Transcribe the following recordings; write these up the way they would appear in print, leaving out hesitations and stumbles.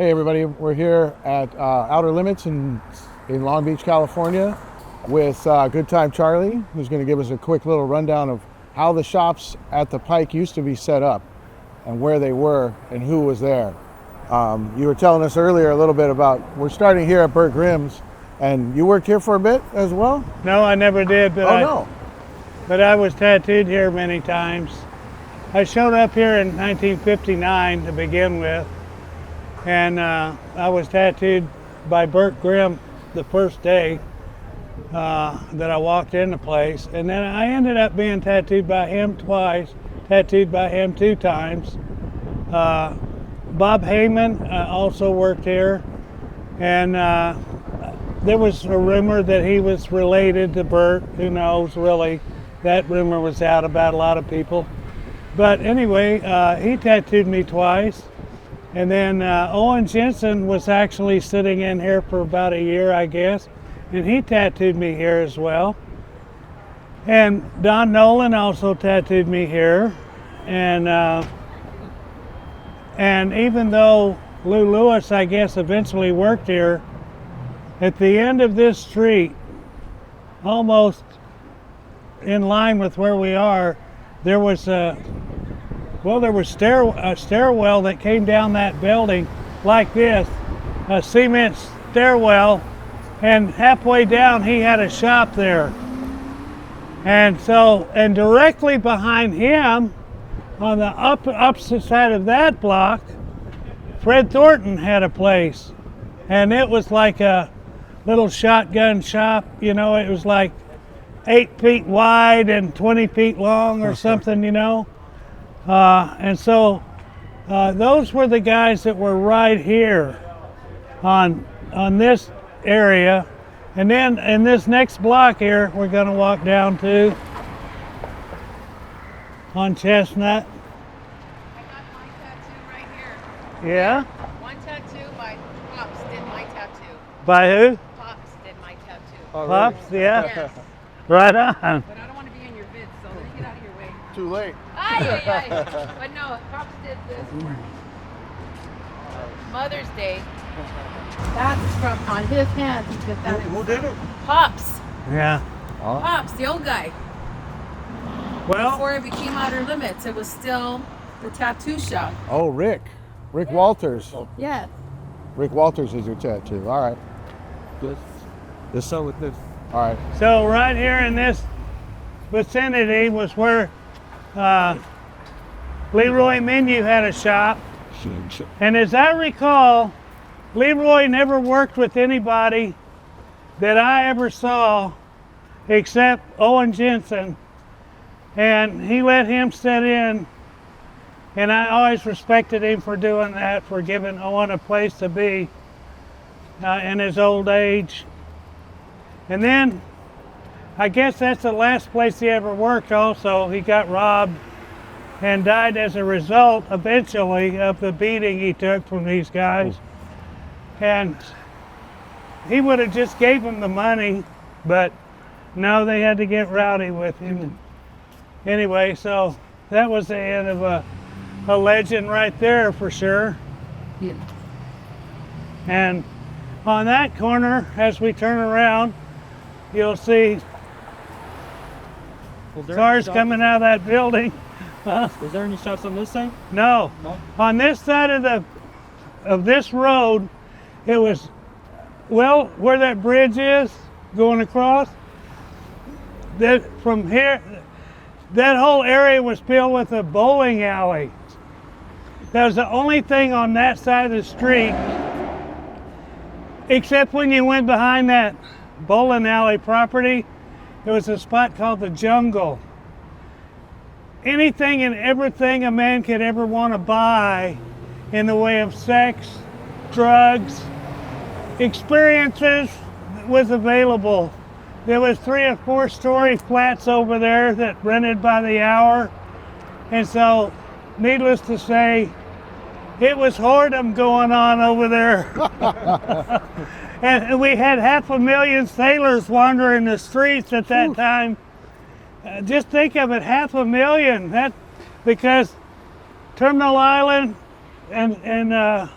Hey everybody, we're here at Outer Limits in Long Beach, California with Good Time Charlie, who's going to give us a quick little rundown of how the shops at the Pike used to be set up and where they were and who was there. You were telling us earlier a little bit about, we're starting here at Burt Grimm's, and you worked here for a bit as well? No, I never did, but but I was tattooed here many times. I showed up here in 1959 to begin with, and I was tattooed by Burt Grimm the first day that I walked in the place, and then I ended up being tattooed by him twice, tattooed by him 2 times. Bob Heyman also worked here, and there was a rumor that he was related to Burt. Who knows, really? That rumor was out about a lot of people. But anyway, he tattooed me twice. And then Owen Jensen was actually sitting in here for about a year, I guess, and he tattooed me here as well. And Don Nolan also tattooed me here. And even though Lou Lewis, I guess, eventually worked here, at the end of this street, almost in line with where we are, there was a stairwell that came down that building like this, a cement stairwell, and halfway down he had a shop there. And directly behind him, on the opposite side of that block, Fred Thornton had a place. And it was like a little shotgun shop, you know, it was like 8 feet wide and 20 feet long or something, you know. Those were the guys that were right here on this area. And then in this next block here, we're going to walk down to on Chestnut. I got my tattoo right here. Yeah? One tattoo by Pops did my tattoo. By who? Pops did my tattoo. Oh, Pops, really? yeah. Yes. Right on. But I don't want to be in your vids, so let me get out of your way. Too late. Aye. But no, Pops did this for Mother's Day. That's from on his hand. He did that. Who did it? Pops. Yeah. Pops, the old guy. Well, Before it became Outer Limits, it was still the tattoo shop. Oh, Rick Walters. Yes. Rick Walters is your tattoo. All right. Good. This song with this. All right. so right here in this vicinity was where Leroy Menu had a shop. And as I recall, Leroy never worked with anybody that I ever saw except Owen Jensen. And he let him sit in, and I always respected him for doing that, for giving Owen a place to be in his old age. And then I guess that's the last place he ever worked also. He got robbed and died as a result eventually of the beating he took from these guys. And he would have just gave him the money, but no, they had to get rowdy with him. Anyway, so that was the end of a legend right there for sure. Yeah. And on that corner, as we turn around, you'll see cars coming out of that building. Is there any shops on this side? No. No. On this side of this road, it was, well, where that bridge is going across, that from here, that whole area was filled with a bowling alley. That was the only thing on that side of the street, except when you went behind that bowling alley property, there was a spot called the Jungle. Anything and everything a man could ever want to buy in the way of sex, drugs, experiences was available. There was 3 or 4 story flats over there that rented by the hour. And so, needless to say, it was whoredom going on over there. And we had 500,000 sailors wandering the streets at that time. Just think of it, 500,000. That because Terminal Island and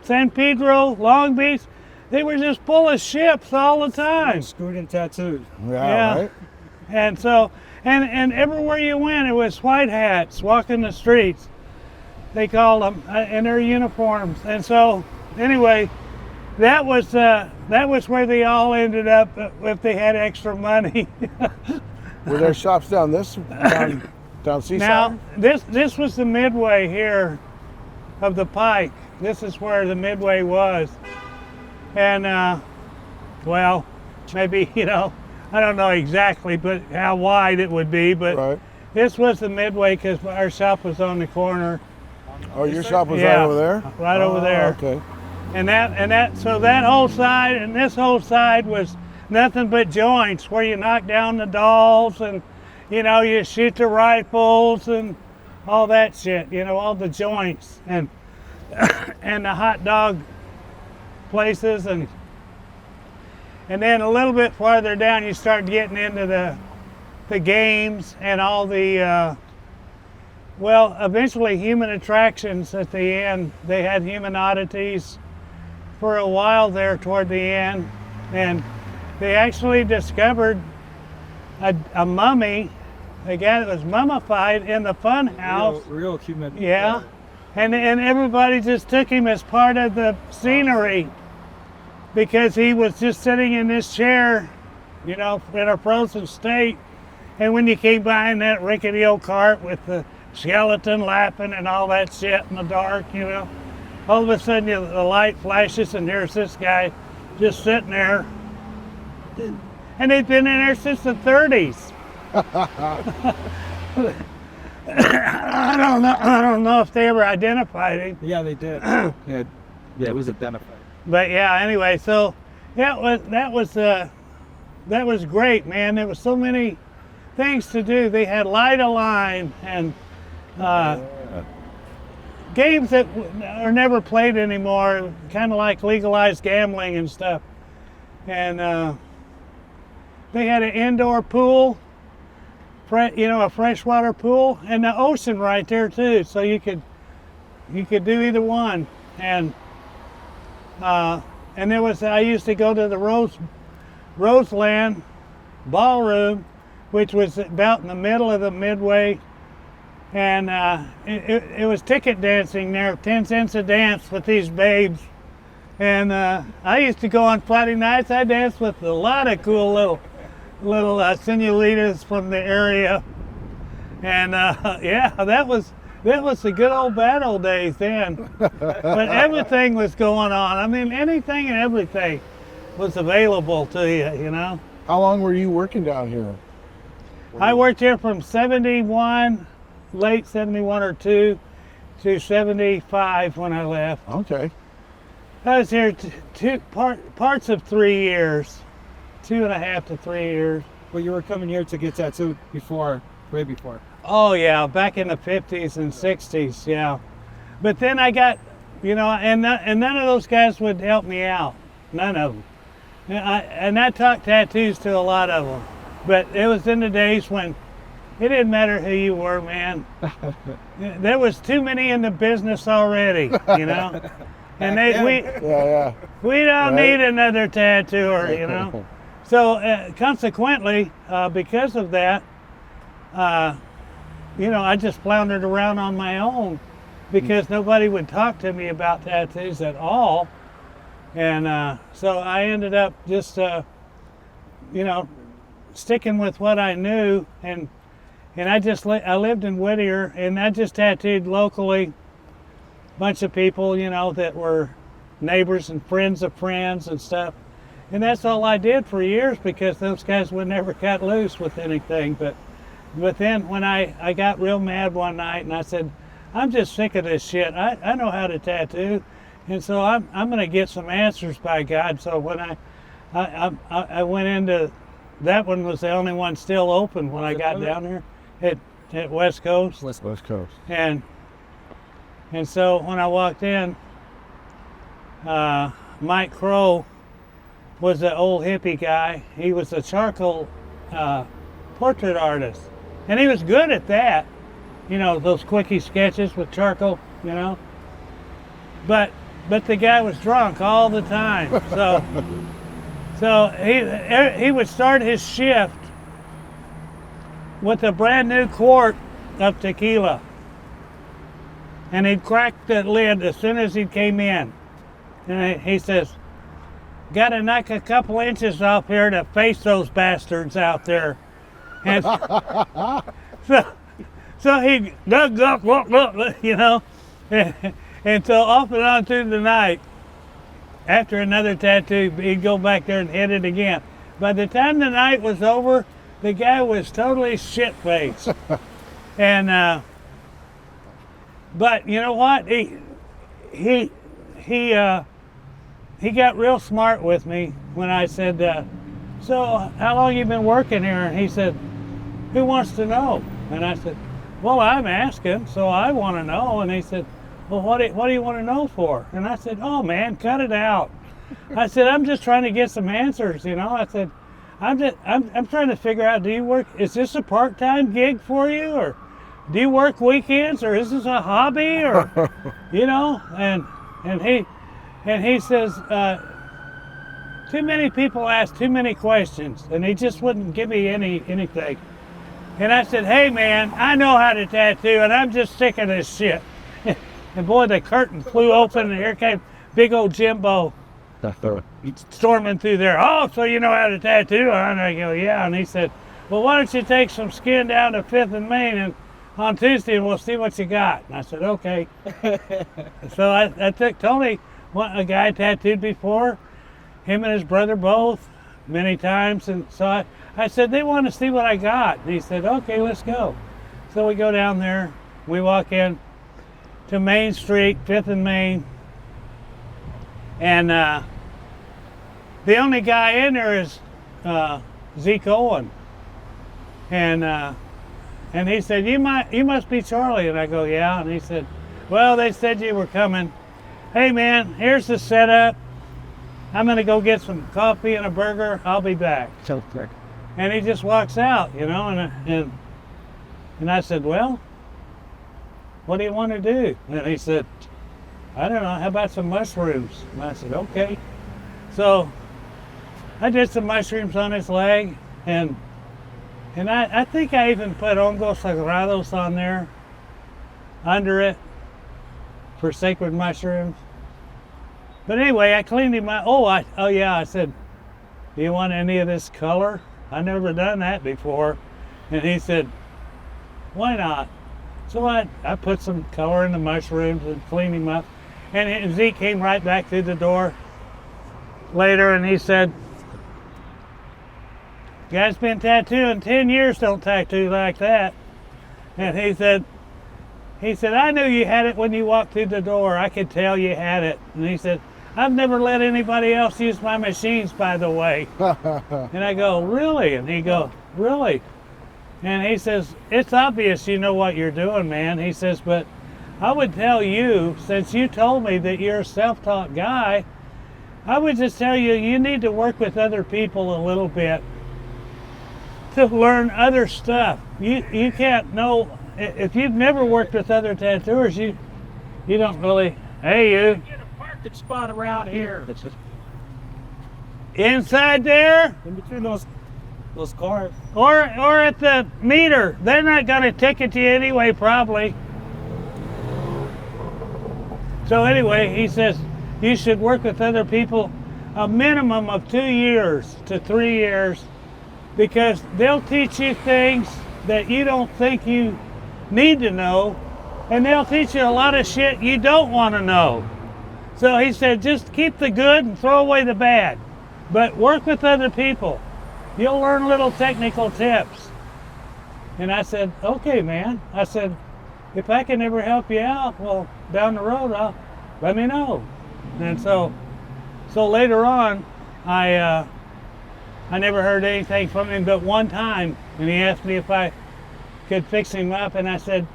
San Pedro, Long Beach, they were just full of ships all the time. Screwed and tattooed. Yeah, right? And so, and everywhere you went, it was white hats walking the streets. They called them in their uniforms. And so, anyway, that was where they all ended up if they had extra money. Were there shops down down Seaside? Now, this was the Midway here of the Pike. This is where the Midway was. And, well, maybe, I don't know exactly, but how wide it would be, but Right. this was the Midway because our shop was on the corner. Oh, your shop was Yeah, right over there? right over there. Okay. So that whole side and this whole side was nothing but joints where you knock down the dolls and, you shoot the rifles and all that shit, all the joints and and the hot dog places and then a little bit farther down you start getting into the games and all the eventually human attractions at the end. They had human oddities for a while there toward the end, and they actually discovered a mummy, a guy that was mummified in the fun house. Real human. Yeah. And everybody just took him as part of the scenery because he was just sitting in this chair, in a frozen state. And when you came by in that rickety old cart with the skeleton laughing and all that shit in the dark, all of a sudden the light flashes and there's this guy just sitting there. And they'd been in there since the 30s. I don't know if they ever identified him. Yeah, they did. yeah, it was identified. But yeah, anyway, so that was great, man. There was so many things to do. They had Light a Line and games that are never played anymore, kind of like legalized gambling and stuff. And they had an indoor pool, a freshwater pool, and the ocean right there too. So you could do either one. And I used to go to the Roseland Ballroom, which was about in the middle of the Midway, and it was ticket dancing there, 10 cents a dance with these babes. And I used to go on Friday nights. I danced with a lot of cool little senoritas from the area, and that was the good old bad old days then. But everything was going on. I mean, anything and everything was available to you, How long were you working down here? I worked here from 71, late 71 or 2, to 75 when I left. Okay. I was here parts of 3 years, 2.5 to 3 years. Well, you were coming here to get tattooed way before. Oh yeah, back in the 50s and 60s, yeah. But then I got, and none of those guys would help me out, none of them. And I talked tattoos to a lot of them, but it was in the days when it didn't matter who you were, man. There was too many in the business already, And we don't need another tattooer, So consequently, because of that, I just floundered around on my own because nobody would talk to me about tattoos at all. And so I ended up just, sticking with what I knew. And I lived in Whittier, and I just tattooed locally. Bunch of people, that were neighbors and friends of friends and stuff. And that's all I did for years because those guys would never cut loose with anything. But then when I got real mad one night and I said, I'm just sick of this shit. I know how to tattoo. And so I'm going to get some answers, by God. So when I went into, that one was the only one still open when I got down here at West Coast. West Coast. And so when I walked in, Mike Crow was an old hippie guy. He was a charcoal portrait artist. And he was good at that. Those quickie sketches with charcoal, But but the guy was drunk all the time. So he would start his shift with a brand new quart of tequila. And he'd crack the lid as soon as he came in. And he says, got to knock a couple inches off here to face those bastards out there. And so he dug up, you know. And so off and on through the night, after another tattoo, he'd go back there and hit it again. By the time the night was over, the guy was totally shit-faced. And, but you know what? He got real smart with me when I said, so how long you been working here? And he said, who wants to know? And I said, well, I'm asking, so I want to know. And he said, well, what do you want to know for? And I said, oh man, cut it out. I said, I'm just trying to get some answers, you know. I said, I'm trying to figure out, do you work, is this a part-time gig for you, or do you work weekends, or is this a hobby, or, you know? And he says, too many people ask too many questions, and he just wouldn't give me anything. And I said, hey man, I know how to tattoo, and I'm just sick of this shit. And boy, the curtain flew open, and here came big old Jimbo storming through there. Oh, so you know how to tattoo? And I go, yeah. And he said, well, why don't you take some skin down to 5th and Main and on Tuesday, and we'll see what you got. And I said, okay. So I took Tony, a guy I tattooed before, him and his brother both, many times. And so I said, they want to see what I got. And he said, okay, let's go. So we go down there, we walk in to Main Street, 5th and Main. And the only guy in there is Zeke Owen. And he said, you must be Charlie. And I go, yeah. And he said, well, they said you were coming. Hey man, here's the setup. I'm gonna go get some coffee and a burger. I'll be back. And he just walks out, you know, and I said, well, what do you want to do? And he said, I don't know, how about some mushrooms? And I said, okay. So I did some mushrooms on his leg, and I think I even put hongos sagrados on there, under it, for sacred mushrooms. But anyway, I cleaned him up. Oh yeah, I said, do you want any of this color? I never done that before. And he said, why not? So I put some color in the mushrooms and cleaned him up. And Zeke came right back through the door later, and he said, guy's been tattooing 10 years, don't tattoo like that. And he said, I knew you had it when you walked through the door. I could tell you had it. And he said, I've never let anybody else use my machines, by the way. And I go, really? And he goes, really? And he says, it's obvious you know what you're doing, man. He says, but I would tell you, since you told me that you're a self-taught guy, I would just tell you, you need to work with other people a little bit to learn other stuff. You can't know, if you've never worked with other tattooers, you don't really, hey you. Get a parking spot around here. Inside there? In between those cars. Or at the meter. They're not gonna ticket you anyway, probably. So anyway, he says, you should work with other people a minimum of 2 years to 3 years, because they'll teach you things that you don't think you need to know, and they'll teach you a lot of shit you don't want to know. So he said, just keep the good and throw away the bad, but work with other people. You'll learn little technical tips. And I said, okay, man. I said, if I can ever help you out, well, down the road, let me know. And so later on, I never heard anything from him but one time, and he asked me if I could fix him up, and I said,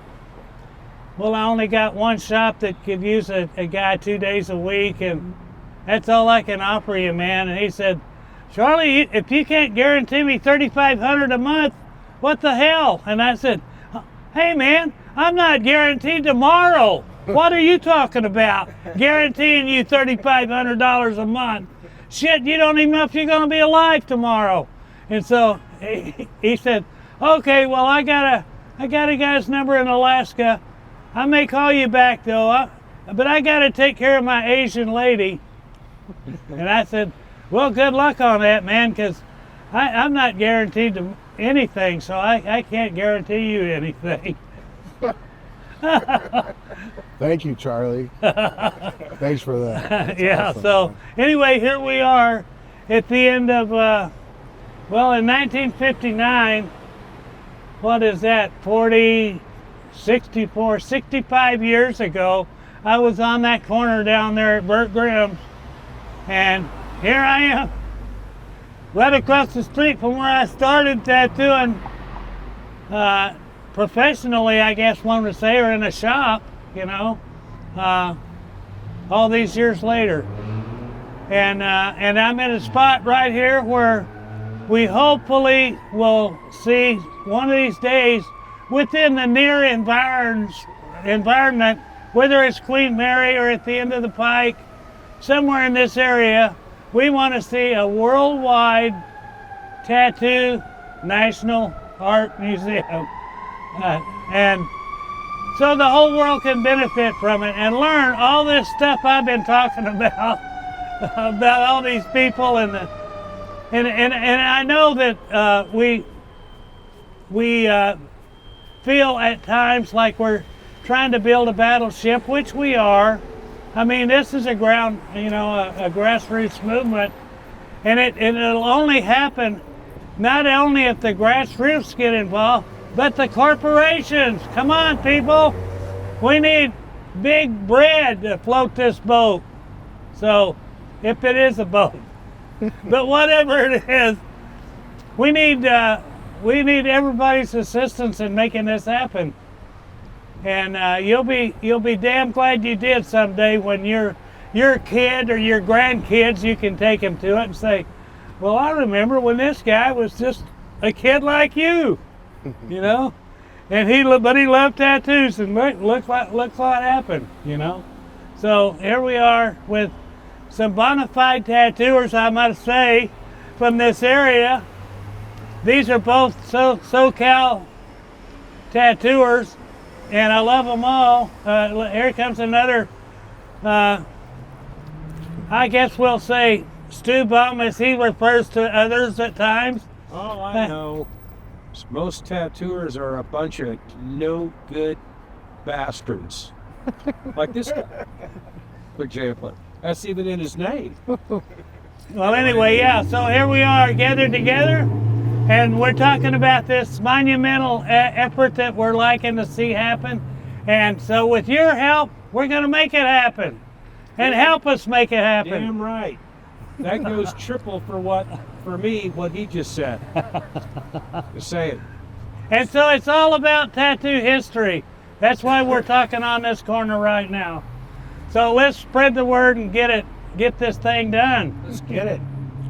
well, I only got one shop that could use a guy 2 days a week, and that's all I can offer you, man. And he said, Charlie, if you can't guarantee me $3,500 a month, what the hell? And I said, hey man, I'm not guaranteed tomorrow. What are you talking about? Guaranteeing you $3,500 a month. Shit, you don't even know if you're going to be alive tomorrow. And so he said, okay, well, I got a guy's number in Alaska. I may call you back though, but I got to take care of my Asian lady. And I said, well, good luck on that, man, because I'm not guaranteed to anything, so I can't guarantee you anything. Thank you, Charlie. Thanks for that. That's Yeah, awesome. so anyway, here we are at the end of, well, in 1959, what is that, 65 years ago, I was on that corner down there at Burt Grimm's, and here I am, right across the street from where I started tattooing professionally, I guess one would say, or in a shop, you know, all these years later. And I'm in a spot right here where we hopefully will see one of these days within the near environment, whether it's Queen Mary or at the end of the Pike, somewhere in this area, we want to see a worldwide tattoo national art museum. And so the whole world can benefit from it and learn all this stuff I've been talking about all these people and I know that we feel at times like we're trying to build a battleship, which we are. I mean, this is a grassroots movement, and it'll only happen not only if the grassroots get involved, but the corporations. Come on, people. We need big bread to float this boat. So, if it is a boat, but whatever it is, we need everybody's assistance in making this happen. And you'll be damn glad you did someday when your kid or your grandkids, you can take them to it and say, well, I remember when this guy was just a kid like you, you know, and he loved tattoos, and look what happened, you know. So here we are with some bona fide tattooers, I must say, from this area. These are both SoCal tattooers, and I love them all. Here comes another, I guess we'll say, Stu Bum, as he refers to others at times. Oh, I know. Most tattooers are a bunch of no good bastards. Like this guy, for example. That's even in his name. Well, anyway, yeah, so here we are gathered together, and we're talking about this monumental effort that we're liking to see happen. And so with your help, we're going to make it happen. And help us make it happen. Damn right. That goes triple for me, what he just said. Just saying. And so it's all about tattoo history. That's why we're talking on this corner right now. So let's spread the word and get this thing done. Let's get it.